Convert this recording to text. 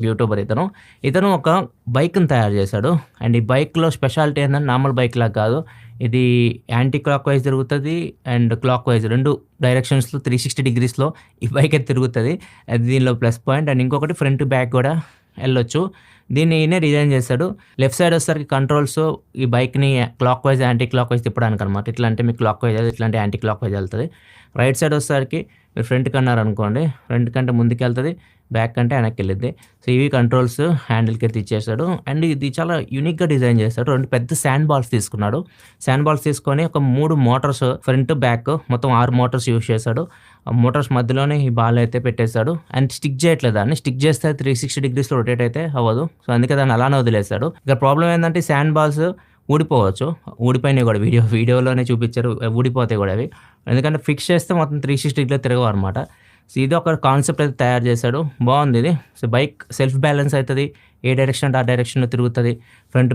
YouTuber ఇతను. ఇతను ఒక బైక్‌ని తయారు చేశాడు. అండ్ ఈ బైక్‌లో స్పెషాలిటీ ఏందంటే నార్మల్ బైక్‌లాగా కాదు. ఇది యాంటీ క్లాక్ వైస్ తిరుగుతది. అండ్ క్లాక్ వైస్ 2 డైరెక్షన్స్‌లో 360 డిగ్రీస్‌లో ఈ బైక్ అయితే తిరుగుతది. అది దీనిలో ప్లస్ పాయింట్. అండ్ ఇంకొకటి ఫ్రంట్, బ్యాక్ గూడా ఎళ్ళొచ్చు. దీన్ని ఈయనే డిజైన్ చేశాడు. లెఫ్ట్ సైడ్ వచ్చేసరికి కంట్రోల్స్ ఈ బైక్‌ని clockwise, anti clockwise తిప్పడానికనమాట. ఇట్లా అంటే మీకు క్లాక్ వైస్, ఇట్లా అంటే యాంటీ క్లాక్ వైస్ ఎళ్తది. రైట్ సైడ్ వచ్చేసరికి మీరు ఫ్రంట్‌కన్నారనుకోండి, ఫ్రంట్ కంటే ముందుకెళ్తది. బ్యాక్ కంటే వెనక్కెళ్ళిద్ది. సో, ఇవి కంట్రోల్స్ హ్యాండిల్‌కైతే ఇచ్చేసాడు. అండ్ ఇది చాలా యూనిక్‌గా డిజైన్ చేశాడు. 2 పెద్ద శాండ్ బాల్స్ తీసుకున్నాడు. శాండ్ బాల్స్ తీసుకొని ఒక 3 మోటార్స్ ఫ్రంట్, బ్యాక్ మొత్తం 6 మోటార్స్ యూజ్ చేశాడు. ఆ మోటార్స్ మధ్యలోనే ఈ బాల్ అయితే పెట్టేసాడు. అండ్ స్టిక్ చేయట్లేదు దాన్ని. స్టిక్ చేస్తే 360 డిగ్రీస్‌లో రొటేట్ అయితే అవ్వదు. సో, అందుకే దాన్ని అలానే వదిలేసాడు. ఇక ప్రాబ్లమ్ ఏందంటే శాండ్ బాల్స్ ఊడిపోవచ్చు. ఊడిపోయినాయి గూడా వీడియోలోనే చూపిచ్చారు. ఊడిపోతాయి గూడా అవి. ఎందుకంటే ఫిక్స్ చేస్తే మొత్తం 360 డిగ్రీలో తిరగవనమాట. సో, ఇది ఒక కాన్సెప్ట్ అయితే తయారు చేశాడు. బావుందిది. సో, బైక్ సెల్ఫ్ బ్యాలెన్స్ అయితది. ఏ డైరెక్షన్ అంటే ఆ డైరెక్షన్‌లో తిరుగుతది. Front, back